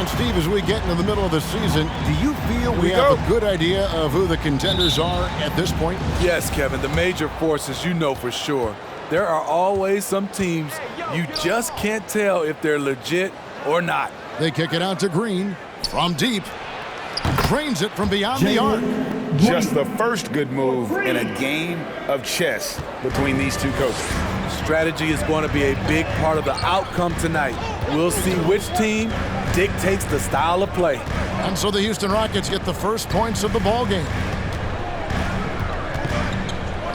And, Steve, as we get into the middle of the season, do you feel we have a good idea of who the contenders are at this point? Yes, Kevin. The major forces, you know for sure. There are always some teams you just can't tell if they're legit or not. They kick it out to Green from deep. Trains it from beyond the arc. Just the first good move in a game of chess between these two coaches. Strategy is going to be a big part of the outcome tonight. We'll see which team dictates the style of play. And so the Houston Rockets get the first points of the ball game.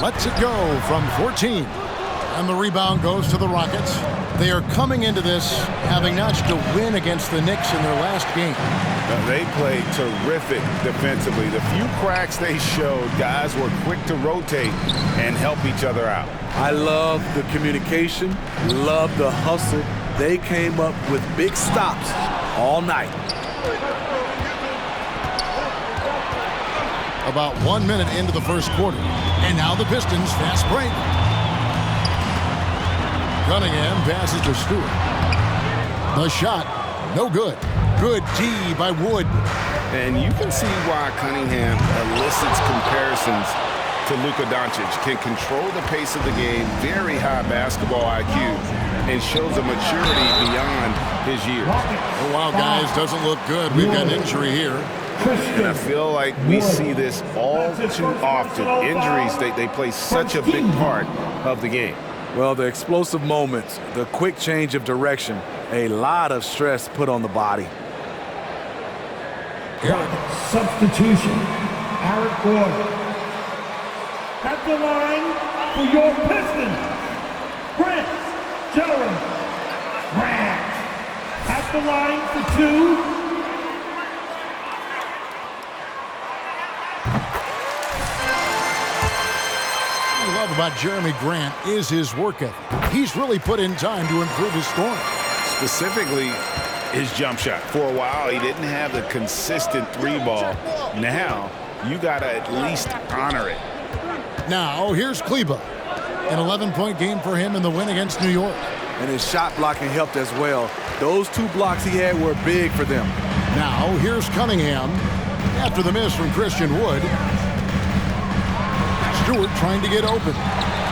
Lets it go from 14. And the rebound goes to the Rockets. They are coming into this having notched a win against the Knicks in their last game. They played terrific defensively. The few cracks they showed, guys were quick to rotate and help each other out. I love the communication, love the hustle. They came up with big stops all night. About 1 minute into the first quarter. And now the Pistons fast break. Cunningham passes to Stewart. The shot, no good. Good D by Wood. And you can see why Cunningham elicits comparisons to Luka Doncic. Can control the pace of the game, very high basketball IQ, and shows a maturity beyond his years. Oh, wow, guys, doesn't look good. We've got an injury here. And I feel like we see this all too often. Injuries, they play such a big part of the game. Well, the explosive moments, the quick change of direction, a lot of stress put on the body. Substitution, Eric Gordon. At the line for your Pistons, Prince Jeremy Grant. At the line for two, What I love about Jeremy Grant is his work ethic. He's really put in time to improve his scoring. Specifically, his jump shot. For a while, he didn't have the consistent three ball. Now, you got to at least honor it. Now, here's Kleber. An 11-point game for him in the win against New York. And his shot blocking helped as well. Those 2 blocks he had were big for them. Now, here's Cunningham. After the miss from Christian Wood. Stewart trying to get open.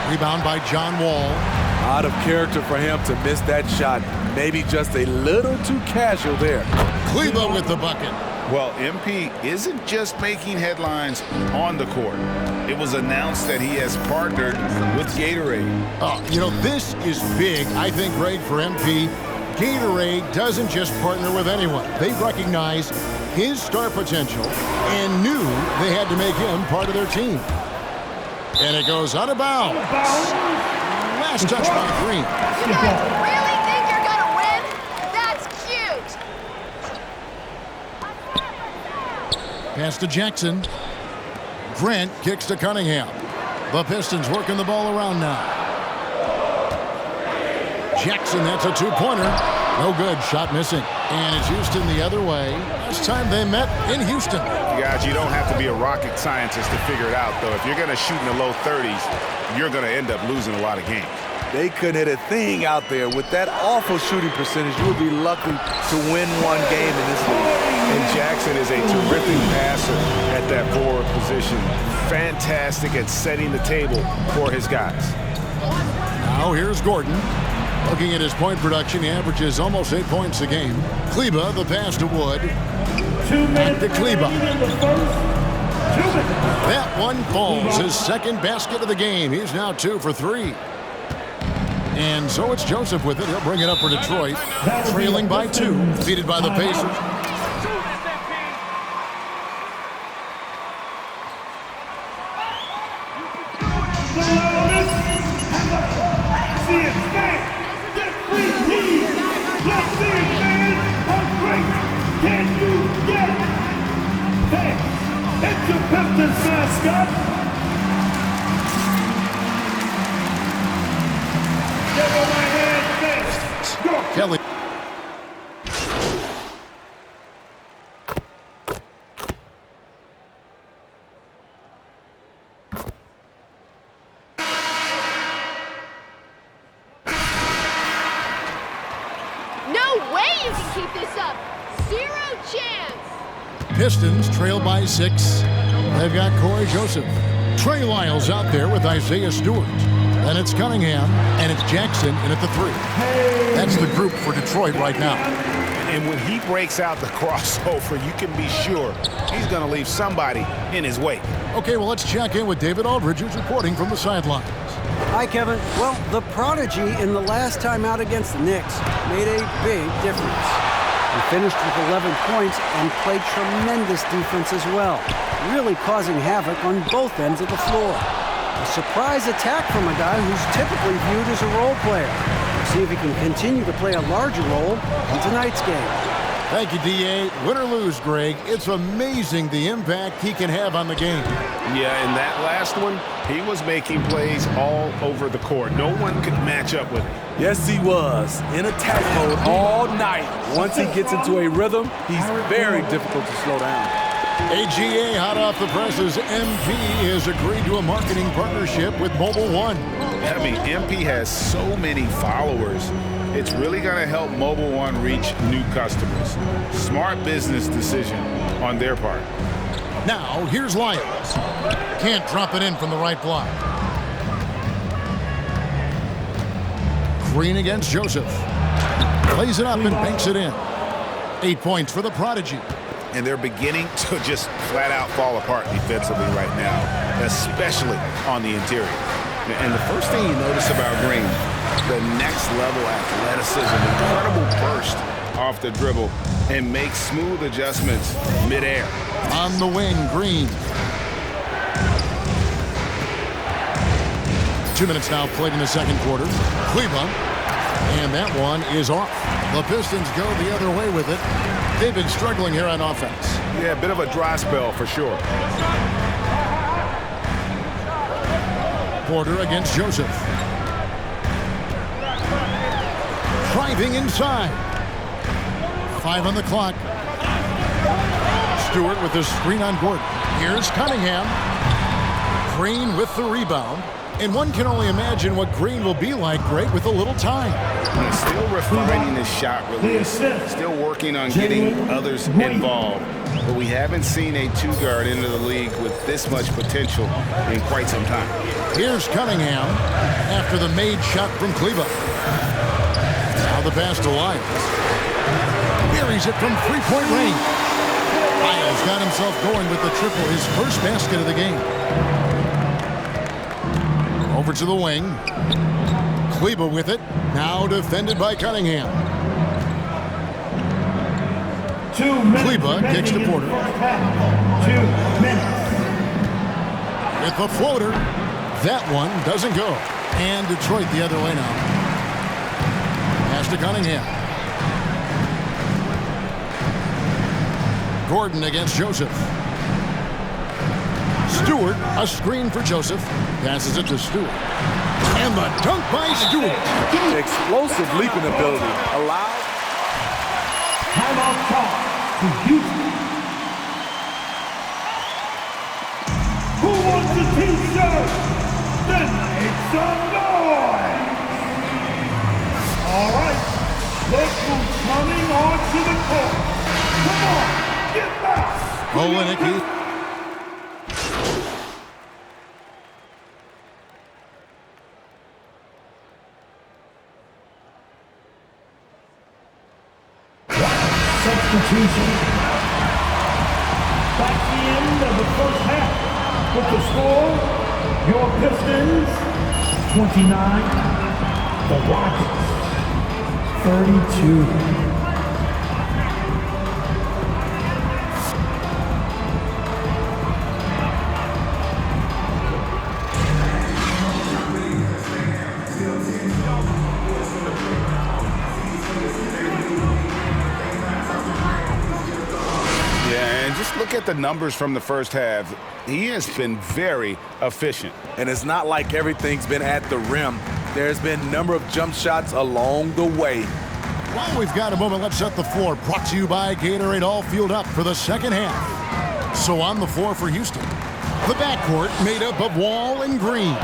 Rebound by John Wall. Out of character for him to miss that shot. Maybe just a little too casual there. Kleber with the bucket. Well, MP isn't just making headlines on the court. It was announced that he has partnered with Gatorade. You know, this is big, I think, Greg, for MP. Gatorade doesn't just partner with anyone. They recognize his star potential and knew they had to make him part of their team. And it goes out of bounds. Last touch by Green. You guys really think you're going to win? That's cute. Pass to Jackson. Grant kicks to Cunningham. The Pistons working the ball around now. Jackson, that's a two-pointer. No good, shot missing. And it's Houston the other way. Last time they met in Houston. Guys, you don't have to be a rocket scientist to figure it out, though. If you're going to shoot in the low 30s, you're going to end up losing a lot of games. They couldn't hit a thing out there. With that awful shooting percentage, you would be lucky to win one game in this league. And Jackson is a terrific passer at that forward position. Fantastic at setting the table for his guys. Now here's Gordon. Looking at his point production, he averages almost 8 points a game. Kleber, the pass to Wood. 2 minutes to Kleber. in the first. 2 minutes. That one falls. His second basket of the game. He's now 2 for 3. And so it's Joseph with it. He'll bring it up for Detroit. Trailing by 2. Defeated by the Pacers. It's the Pistons mascot. Give him a hand fist. Go. Kelly. No way way you can keep this up. Zero chance. Pistons trail by 6. They've got Corey Joseph. Trey Lyles out there with Isaiah Stewart. Then it's Cunningham, and it's Jackson in at the 3. That's the group for Detroit right now. And when he breaks out the crossover, you can be sure he's going to leave somebody in his wake. Okay, well, let's check in with David Aldridge, who's reporting from the sidelines. Hi, Kevin. Well, the prodigy in the last time out against the Knicks made a big difference. He finished with 11 points and played tremendous defense as well, really causing havoc on both ends of the floor. A surprise attack from a guy who's typically viewed as a role player. We'll see if he can continue to play a larger role in tonight's game. Thank you, D.A. Win or lose, Greg, it's amazing the impact he can have on the game. Yeah, in that last one, he was making plays all over the court. No one could match up with him. Yes, he was. In attack mode all night. Once he gets into a rhythm, he's very difficult to slow down. AGA hot off the presses. MP has agreed to a marketing partnership with Mobile One. I mean, MP has so many followers. It's really going to help Mobile One reach new customers. Smart business decision on their part. Now, here's Lyles. Can't drop it in from the right block. Green against Joseph. Plays it up and banks it in. 8 points for the prodigy. And they're beginning to just flat out fall apart defensively right now, especially on the interior. And the first thing you notice about Green, the next level athleticism, incredible burst off the dribble, and makes smooth adjustments midair. On the wing, Green. 2 minutes now played in the second quarter. Cleveland, and that one is off. The Pistons go the other way with it. They've been struggling here on offense. Yeah, a bit of a dry spell for sure. Porter against Joseph. Driving inside. 5 on the clock. Stewart with the screen on Gordon. Here's Cunningham. Green with the rebound. And one can only imagine what Green will be like, Greg, with a little time. He's still refining his shot release. Still working on getting others involved. But we haven't seen a two-guard into the league with this much potential in quite some time. Here's Cunningham after the made shot from Cleveland. Now the pass to Lyles. Buries it from three-point range. Lyles got himself going with the triple, his first basket of the game. Over to the wing. Kleba with it. Now defended by Cunningham. 2 minutes. Kleba kicks to Porter. 2 minutes. With the floater. That one doesn't go. And Detroit the other way now. Pass to Cunningham. Gordon against Joseph. Stewart, a screen for Joseph. Passes it to Stewart. And the dunk by Stewart. Explosive leaping ability. Allows. Timeout call to Houston. Who wants the T-shirt? Then make some noise. All right, look who's coming onto the court. Come on, get back. Olenek. Substitution. That's the end of the first half. With the score, your Pistons 29, the Rockets 32. Look at the numbers from the first half. He has been very efficient. And it's not like everything's been at the rim. There's been a number of jump shots along the way. While we've got a moment, let's set the floor. Brought to you by Gatorade, all fueled up for the second half. So on the floor for Houston. The backcourt made up of Wall and Green.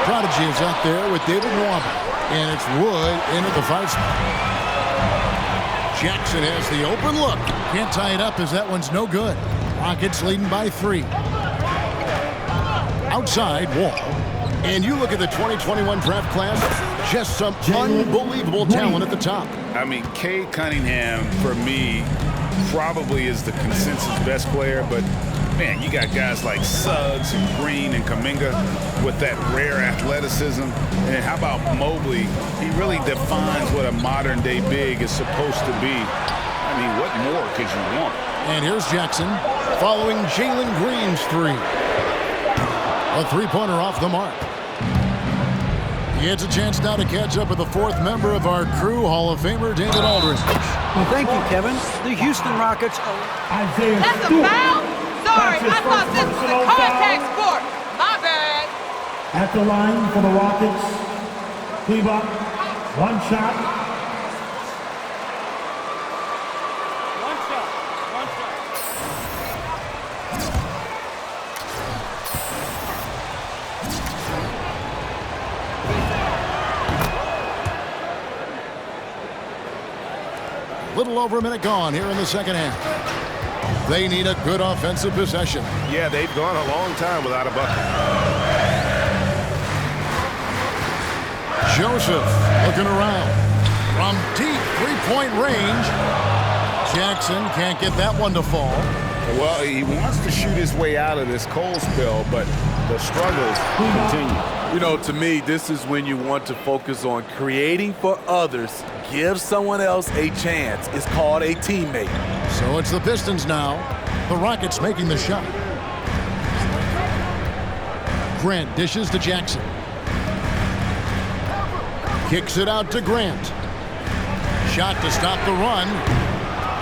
Prodigy is out there with David Nwaba. And it's Wood into the 5 spot. Jackson has the open look. Can't tie it up as that one's no good. Rockets leading by 3. Outside, Wall. And you look at the 2021 draft class, just some unbelievable talent at the top. I mean, Cade Cunningham, for me, probably is the consensus best player, but man, you got guys like Suggs and Green and Kuminga with that rare athleticism. And how about Mobley? He really defines what a modern-day big is supposed to be. I mean, what more could you want? And here's Jackson following Jalen Green's 3. A three-pointer off the mark. He gets a chance now to catch up with the 4th member of our crew, Hall of Famer David Aldridge. Well, thank you, Kevin. The Houston Rockets are... Isaiah That's a Stewart. foul? Sorry, That's his I thought first this was a personal contact foul. sport. My bad. At the line for the Rockets, Kleber, 1 shot. Little over a minute gone here in the second half. They need a good offensive possession. Yeah, they've gone a long time without a bucket. Joseph looking around. From deep three-point range. Jackson can't get that one to fall. Well, he wants to shoot his way out of this cold spell, but the struggles continue. You know, to me, this is when you want to focus on creating for others. Give someone else a chance. It's called a teammate. So it's the Pistons now. The Rockets making the shot. Grant dishes to Jackson. Kicks it out to Grant. Shot to stop the run.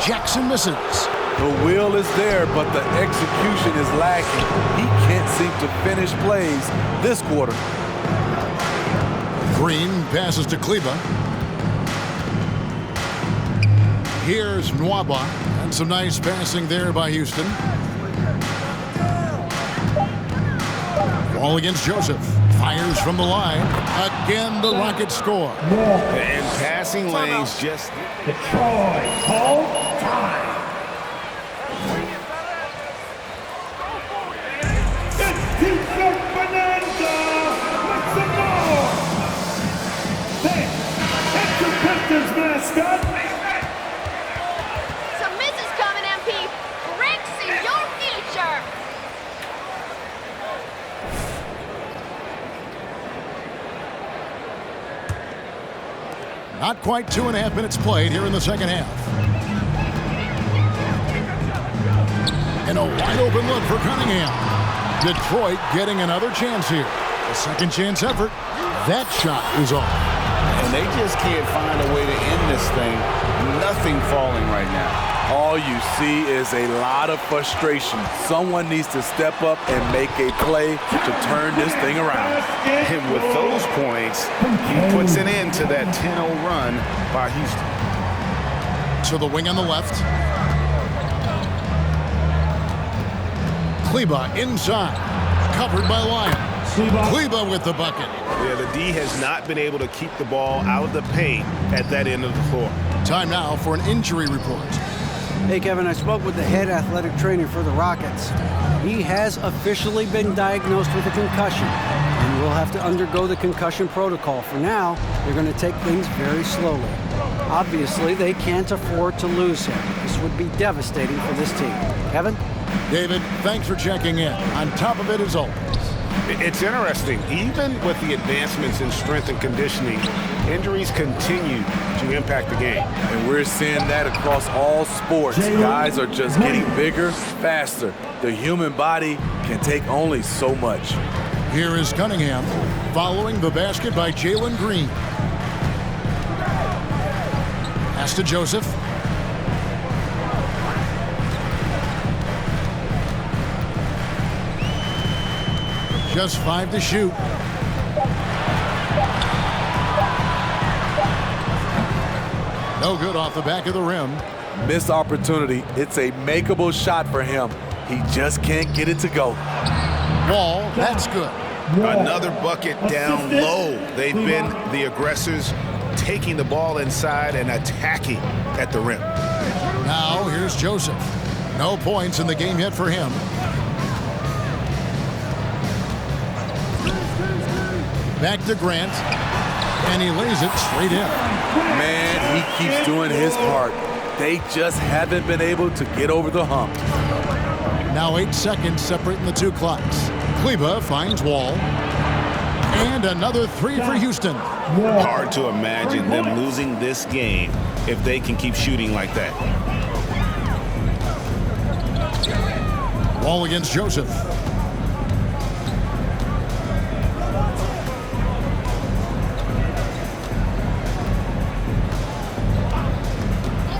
Jackson misses. The will is there, but the execution is lacking. He can't seem to finish plays this quarter. Green passes to Kleber. Here's Nwaba. And some nice passing there by Houston. Ball against Joseph. Fires from the line. Again, the Rockets score. And passing lanes just... Detroit, call time. It's Houston Bonanza with some more. Then, it's the Pistons mascot. Some misses coming, MP. Bricks in your future. Not quite 2.5 minutes played here in the second half. And a wide open look for Cunningham. Detroit getting another chance here. A second chance effort. That shot is off. And they just can't find a way to end this thing. Nothing falling right now. All you see is a lot of frustration. Someone needs to step up and make a play to turn this thing around. And with those points, he puts an end to that 10-0 run by Houston. To the wing on the left. Kleber inside. Covered by Lyons. Kleber with the bucket. Yeah, the D has not been able to keep the ball out of the paint at that end of the floor. Time now for an injury report. Hey, Kevin, I spoke with the head athletic trainer for the Rockets. He has officially been diagnosed with a concussion and will have to undergo the concussion protocol. For now, they're going to take things very slowly. Obviously, they can't afford to lose him. This would be devastating for this team. Kevin? David, thanks for checking in. On top of it as always. It's interesting. Even with the advancements in strength and conditioning, injuries continue to impact the game. And we're seeing that across all sports. Guys are just getting bigger, faster. The human body can take only so much. Here is Cunningham following the basket by Jalen Green. Pass to Joseph. Just 5 to shoot. No good off the back of the rim. Missed opportunity. It's a makeable shot for him. He just can't get it to go. Wall, that's good. Another bucket down low. They've been the aggressors, taking the ball inside and attacking at the rim. Now here's Joseph. No points in the game yet for him. Back to Grant. And he lays it straight in. Man, he keeps doing his part. They just haven't been able to get over the hump. Now 8 seconds separating the two clocks. Kleba finds Wall. And another three for Houston. Hard to imagine them losing this game if they can keep shooting like that. Wall against Joseph.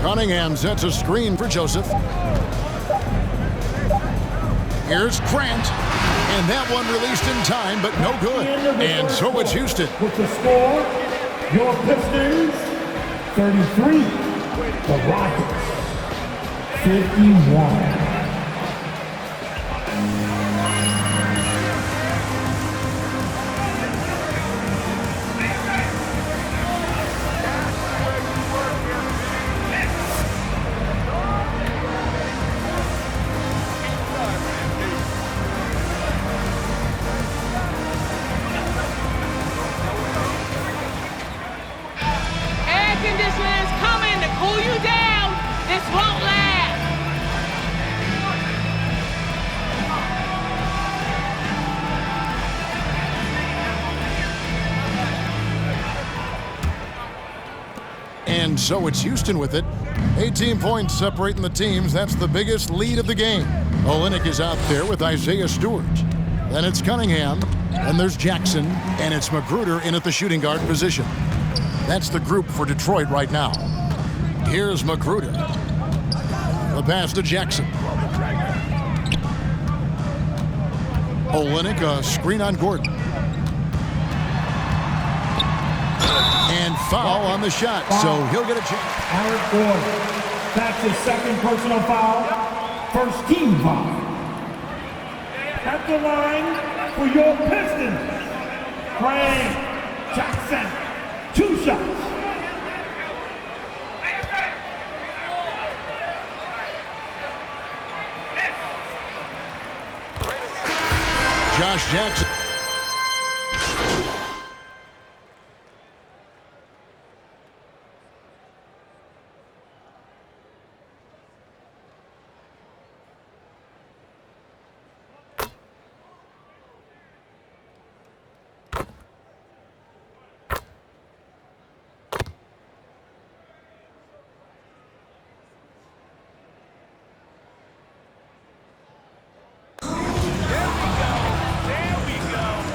Cunningham sets a screen for Joseph. Here's Grant. And that one released in time, but no good. And so it's Houston. With the score, your Pistons 33, the Rockets 51. And so it's Houston with it. 18 points separating the teams. That's the biggest lead of the game. Olynyk is out there with Isaiah Stewart. Then it's Cunningham. And there's Jackson. And it's Magruder in at the shooting guard position. That's the group for Detroit right now. Here's Magruder. The pass to Jackson. Olynyk, a screen on Gordon. And foul on the shot, so he'll get a chance. Alec Gordon, that's his second personal foul, first team foul. At the line for your Pistons, Frank Jackson, 2 shots. Josh Jackson.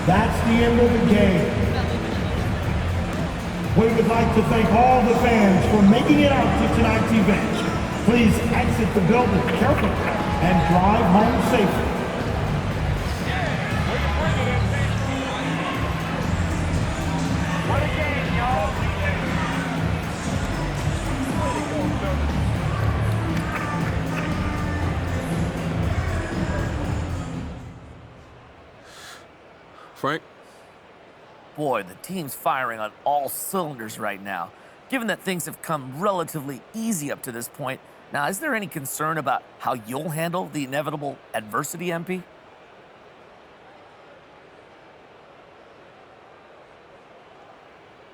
That's the end of the game. We would like to thank all the fans for making it out to tonight's event. Please exit the building carefully and drive home safely. What a game, y'all. Frank? Boy, the team's firing on all cylinders right now. Given that things have come relatively easy up to this point, now is there any concern about how you'll handle the inevitable adversity, MP?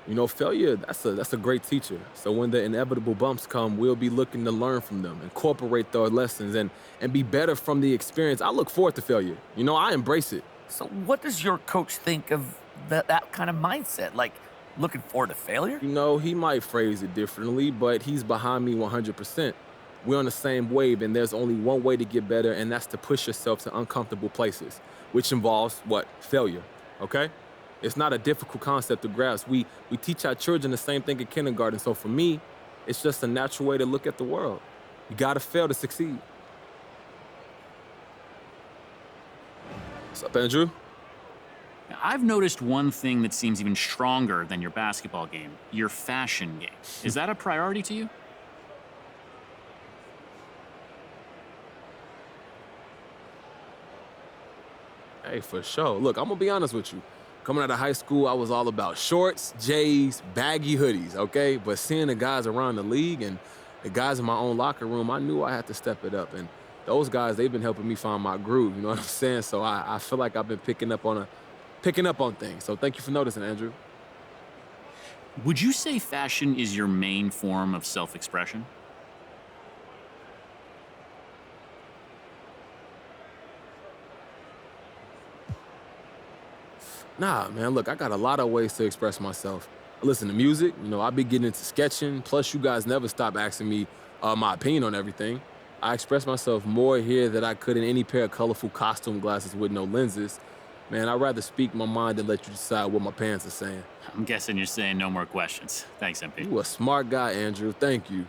You know, failure, that's a great teacher. So when the inevitable bumps come, we'll be looking to learn from them, incorporate those lessons, and be better from the experience. I look forward to failure. You know, I embrace it. So what does your coach think of that kind of mindset? Like, looking forward to failure? You know, he might phrase it differently, but he's behind me 100%. We're on the same wave, and there's only one way to get better, and that's to push yourself to uncomfortable places, which involves, what? Failure, okay? It's not a difficult concept to grasp. We teach our children the same thing in kindergarten, so for me, it's just a natural way to look at the world. You gotta fail to succeed. What's up, Andrew? I've noticed one thing that seems even stronger than your basketball game, your fashion game. Is that a priority to you? Hey, for sure. Look, I'm gonna be honest with you. Coming out of high school, I was all about shorts, J's, baggy hoodies, okay? But seeing the guys around the league and the guys in my own locker room, I knew I had to step it up. And those guys, they've been helping me find my groove, you know what I'm saying? So I feel like I've been picking up on things. So thank you for noticing, Andrew. Would you say fashion is your main form of self-expression? Nah, man, look, I got a lot of ways to express myself. I listen to music, you know, I be getting into sketching, plus you guys never stop asking me my opinion on everything. I express myself more here than I could in any pair of colorful costume glasses with no lenses. Man, I'd rather speak my mind than let you decide what my pants are saying. I'm guessing you're saying no more questions. Thanks, MP. You a smart guy, Andrew. Thank you.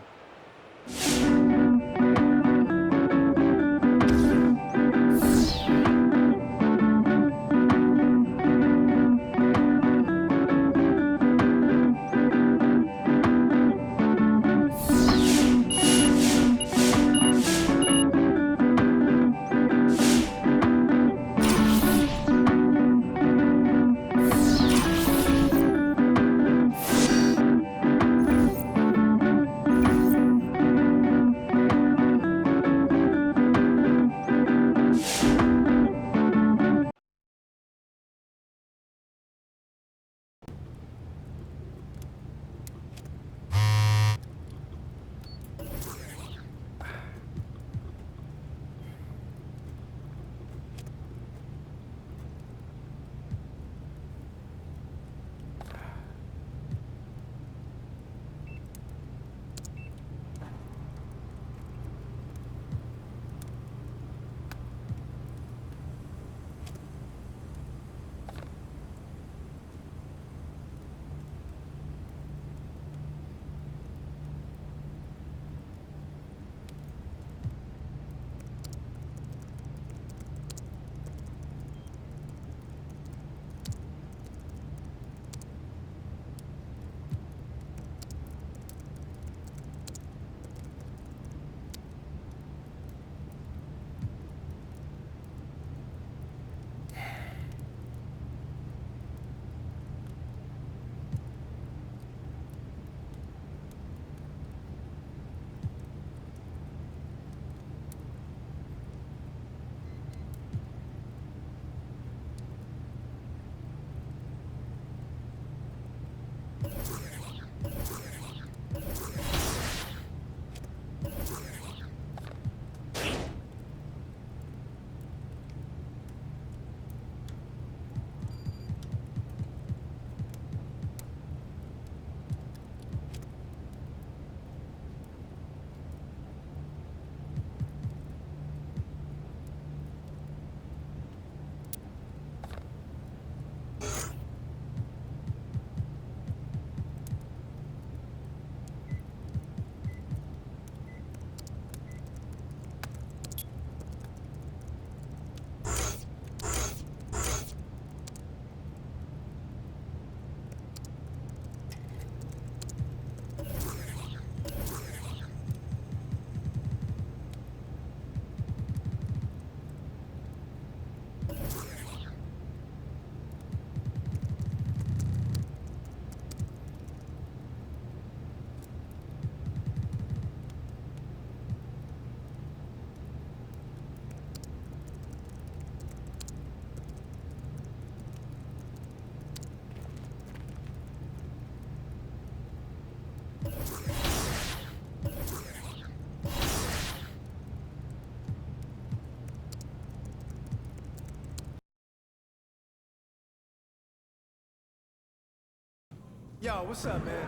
Yo, what's up, man?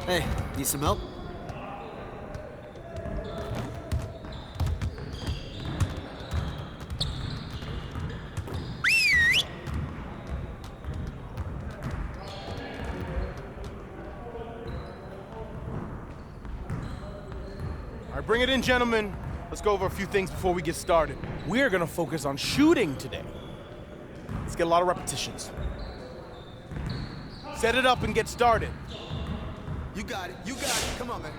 Hey, need some help? All right, bring it in, gentlemen. Let's go over a few things before we get started. We're gonna focus on shooting today. Let's get a lot of repetitions. Set it up and get started. You got it. You got it. Come on, man.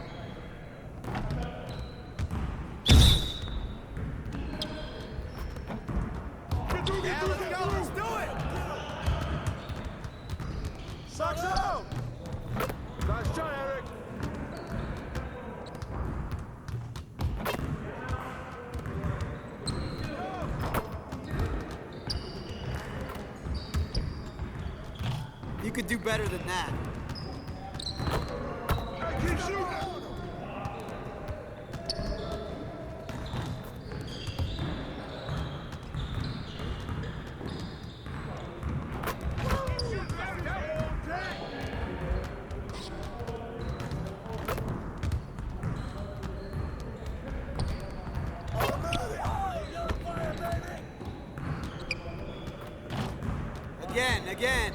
Yeah, let's go. Let's do it. Sucks out. Nice try, Eric. You could do better than that. Hey, keep shooting. Again.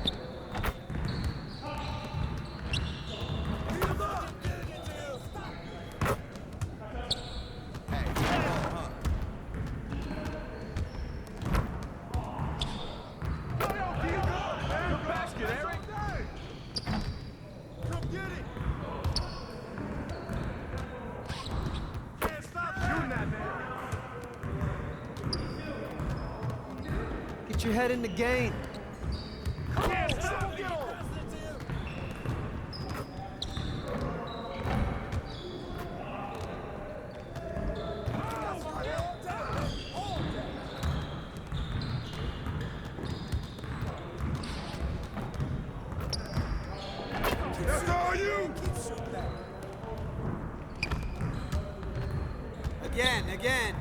Get your head in the game. Again.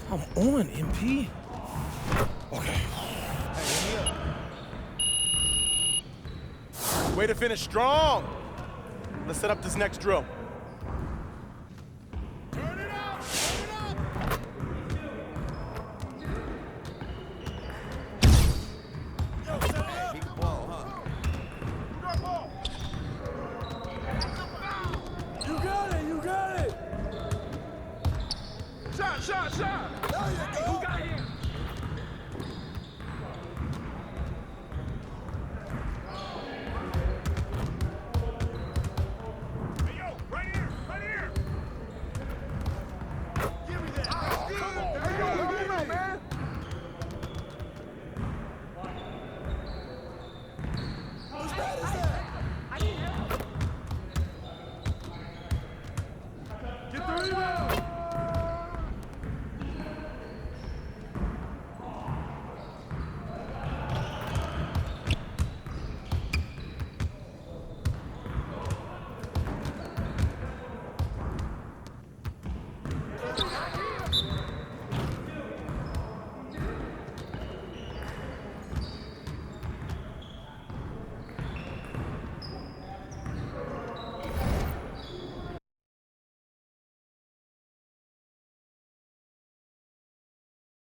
Come on, MP. Okay. Way to finish strong. Let's set up this next drill.